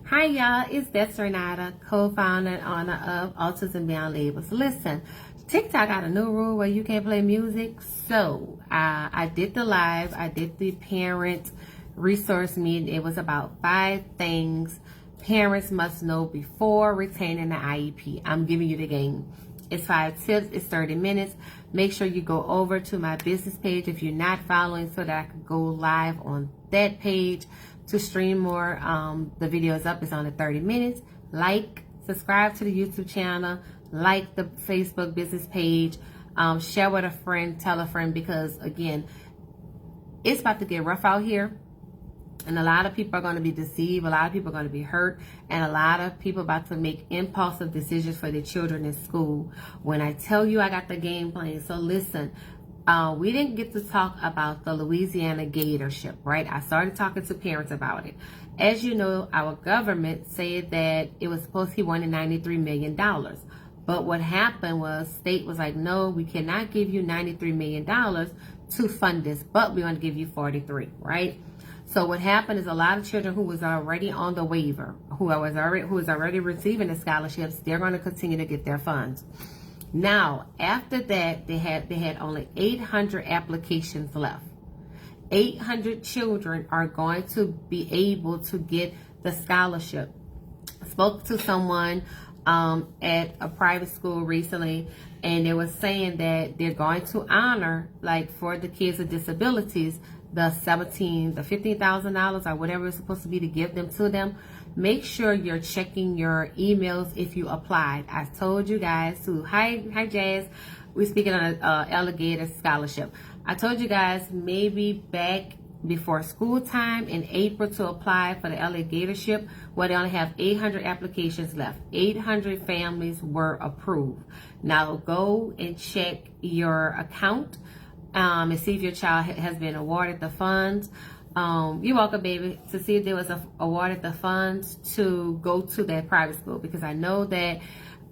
Hi y'all, it's That's Renata, co-founder and owner of Autism Beyond Labels. Listen, TikTok got a new rule where you can't play music. So I did the live, I did the parent resource meeting. It was about 5 things parents must know before retaining the IEP. I'm giving you the game. It's 5 tips, it's 30 minutes. Make sure you go over to my business page if you're not following so that I can go live on that page to stream more. The video is up, it's only 30 minutes. Like, subscribe to the YouTube channel, like the Facebook business page, share with a friend, tell a friend, because again, it's about to get rough out here. And a lot of people are going to be deceived. A lot of people are going to be hurt. And a lot of people are about to make impulsive decisions for their children in school. When I tell you I got the game plan. So listen, we didn't get to talk about the Louisiana gatorship, right? I started talking to parents about it. As you know, our government said that it was supposed to be $93 million. But what happened was state was like, no, we cannot give you $93 million to fund this, but we're going to give you 43, right? So what happened is a lot of children who was already on the waiver, who was already receiving the scholarships, they're going to continue to get their funds. Now, after that, they had only 800 applications left. 800 children are going to be able to get the scholarship. I spoke to someone at a private school recently, and they were saying that they're going to honor, like for the kids with disabilities, the $15,000 or whatever it's supposed to be to give them to them. Make sure you're checking your emails if you applied. I told you guys to, hi Jazz, we're speaking on an alligator scholarship. I told you guys maybe back before school time in April to apply for the alligatorship, where they only have 800 applications left. 800 families were approved. Now go and check your account and see if your child has been awarded the funds. You're welcome, baby, to see if there was awarded the funds to go to that private school, because I know that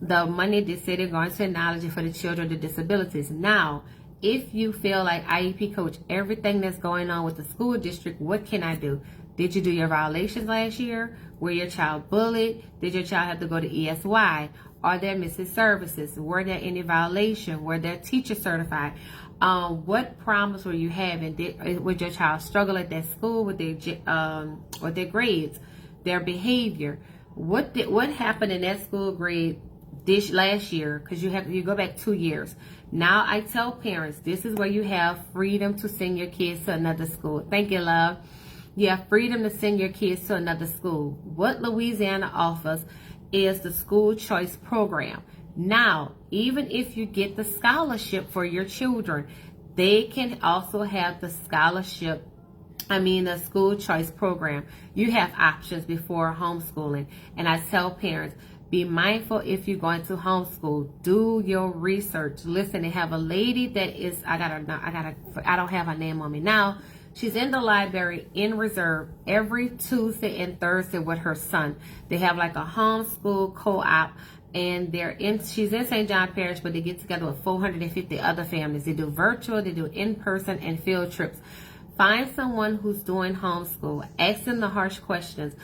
the money they say they're going to acknowledge it for the children with disabilities. Now, if you feel like IEP coach everything that's going on with the school district, what can I do? Did you do your violations last year? Were your child bullied? Did your child have to go to ESY? Are there missing services? Were there any violation? Were there teachers certified? What problems were you having? Would your child struggle at that school with their grades, their behavior? What happened in that school grade this last year? Because you go back 2 years. Now I tell parents, this is where you have freedom to send your kids to another school. Thank you, love. You have freedom to send your kids to another school. What Louisiana offers is the school choice program. Now, even if you get the scholarship for your children, they can also have the scholarship, the school choice program. You have options before homeschooling. And I tell parents, be mindful if you're going to homeschool. Do your research. Listen, they have a lady that is, I don't have her name on me now. She's in the library in reserve every Tuesday and Thursday with her son. They have like a homeschool co-op, and she's in St. John Parish, but they get together with 450 other families. They do virtual, they do in-person, and field trips. Find someone who's doing homeschool. Ask them the harsh questions.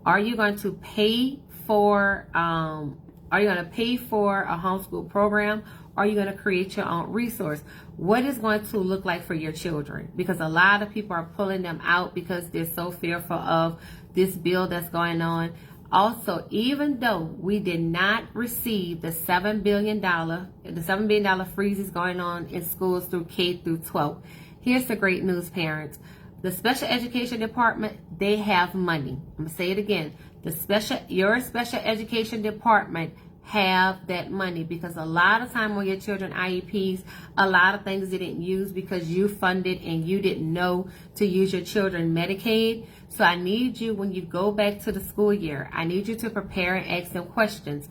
Are you going to pay for a homeschool program? Or are you going to create your own resource? What is going to look like for your children? Because a lot of people are pulling them out because they're so fearful of this bill that's going on. Also, even though we did not receive the $7 billion freeze is going on in schools through K through 12. Here's the great news, parents. The special education department, they have money. I'm going to say it again. Your special education department have that money, because a lot of time when your children IEPs, a lot of things they didn't use because you funded and you didn't know to use your children Medicaid. So I need you, when you go back to the school year, I need you to prepare and ask them questions.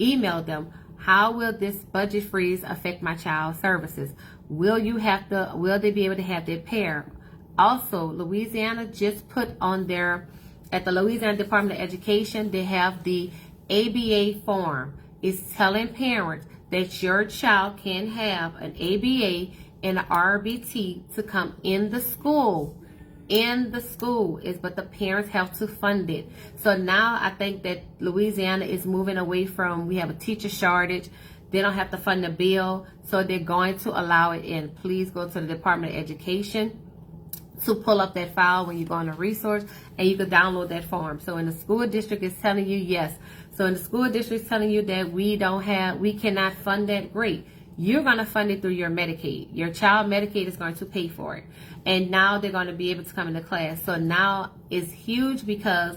Email them. How will this budget freeze affect my child's services? Will they be able to have their pair? Also, Louisiana just put on at the Louisiana Department of Education, they have the ABA form. It's telling parents that your child can have an ABA and an RBT to come in the school in the school, but the parents have to fund it. So now I think that Louisiana is moving away from, we have a teacher shortage. They don't have to fund the bill, so they're going to allow it in. Please go to the Department of Education to pull up that file when you go on a resource, and you can download that form. So in the school district is telling you yes. So in the school district is telling you that we cannot fund that, great. You're going to fund it through your Medicaid. Your child Medicaid is going to pay for it. And now they're going to be able to come into class. So now it's huge, because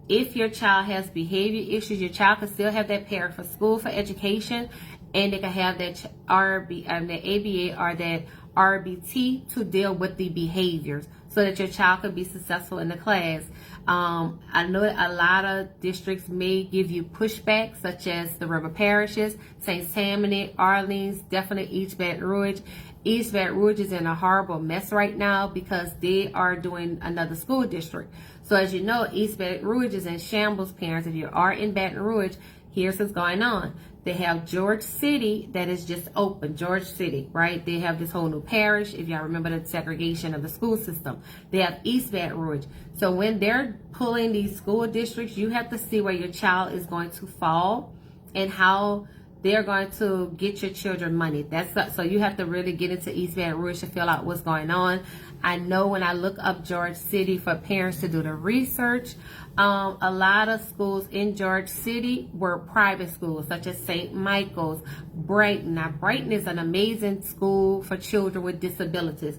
if your child has behavior issues, your child can still have that parent for school for education, and they can have that the ABA or that RBT to deal with the behaviors, so that your child can be successful in the class. I know a lot of districts may give you pushback, such as the river parishes, St. Tammany, Orleans, definitely East Baton Rouge. East Baton Rouge is in a horrible mess right now because they are doing another school district. So as you know, East Baton Rouge is in shambles, parents. If you are in Baton Rouge, here's what's going on. They have George City that is just open, George City, right? They have this whole new parish, if y'all remember the segregation of the school system. They have East Baton Rouge. So when they're pulling these school districts, you have to see where your child is going to fall and how they're going to get your children money. So you have to really get into East Baton Rouge to fill out what's going on. I know when I look up George City for parents to do the research, a lot of schools in George City were private schools, such as St. Michael's, Brighton. Now, Brighton is an amazing school for children with disabilities.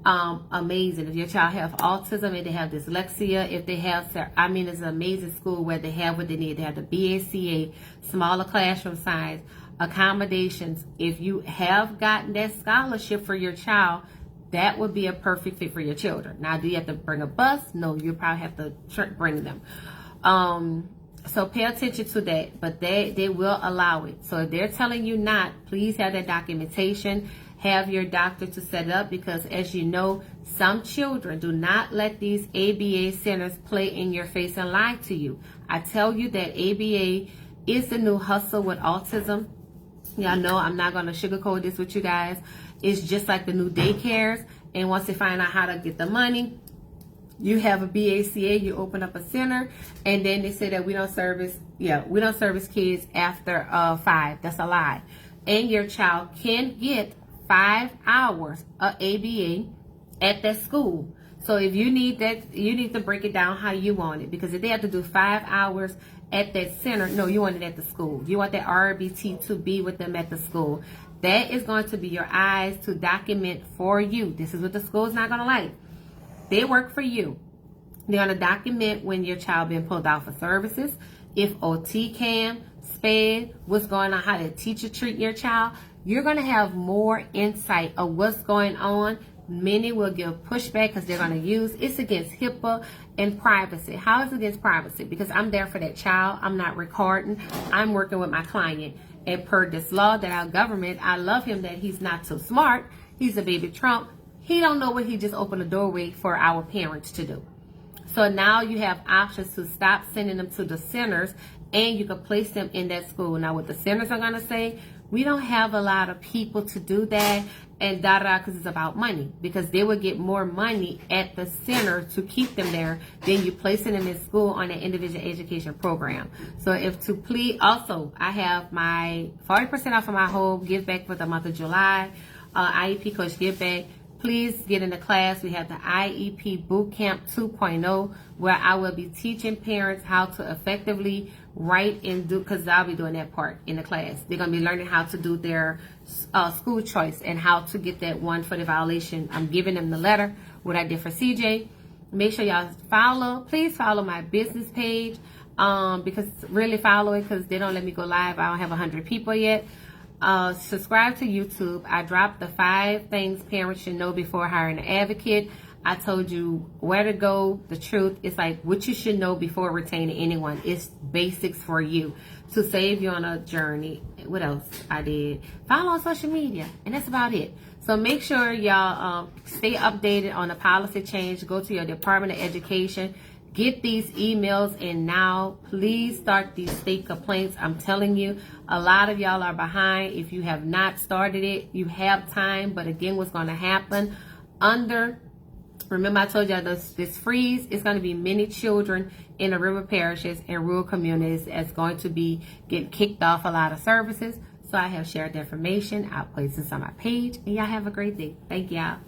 Amazing. If your child have autism and they have dyslexia, if they have, it's an amazing school where they have what they need. They have the BACA, smaller classroom size, accommodations. If you have gotten that scholarship for your child, that would be a perfect fit for your children. Now, do you have to bring a bus? No, you probably have to bring them. So pay attention to that, but they will allow it. So if they're telling you not, please have that documentation. Have your doctor to set it up, because as you know, some children do not let these ABA centers play in your face and lie to you. I tell you that ABA is the new hustle with autism. Y'all know I'm not going to sugarcoat this with you guys. It's just like the new daycares, and once they find out how to get the money, you have a BACA, you open up a center, and then they say that we don't service kids after 5. That's a lie. And your child can get 5 hours of ABA at that school. So if you need that, you need to break it down how you want it, because if they have to do 5 hours at that center, no, you want it at the school. You want that RBT to be with them at the school. That is going to be your eyes to document for you. This is what the school is not going to like. They work for you. They're going to document when your child been pulled out for services, if OT can, SPED, what's going on, how the teacher treat your child. You're going to have more insight of what's going on. Many will give pushback because they're going to use it's against HIPAA and privacy. How is it against privacy? Because I'm there for that child. I'm not recording. I'm working with my client. And per this law that our government, I love him that he's not so smart. He's a baby Trump. He don't know what he just opened the doorway for our parents to do. So now you have options to stop sending them to the centers, and you can place them in that school. Now what the centers are going to say, we don't have a lot of people to do that, and because it's about money, because they will get more money at the center to keep them there than you placing them in school on an individual education program. So also, I have my 40% off of my whole give back for the month of July, IEP Coach Give Back. Please get in the class. We have the IEP Bootcamp 2.0, where I will be teaching parents how to effectively write and do, because I'll be doing that part in the class. They're going to be learning how to do their school choice and how to get that one for the violation. I'm giving them the letter, what I did for CJ. Make sure y'all please follow my business page, because really follow it, because they don't let me go live. I don't have 100 people yet. Subscribe to YouTube. I dropped the 5 things parents should know before hiring an advocate. I told you where to go, the truth. It's like what you should know before retaining anyone. It's basics for you to save you on a journey. What else I did? Follow on social media, and that's about it. So make sure y'all stay updated on the policy change. Go to your Department of Education. Get these emails, and now please start these state complaints. I'm telling you, a lot of y'all are behind. If you have not started it, you have time. But again, what's going to happen under Remember, I told y'all this freeze is going to be many children in the river parishes and rural communities that's going to be getting kicked off a lot of services. So I have shared the information. I'll place this on my page, and y'all have a great day. Thank y'all.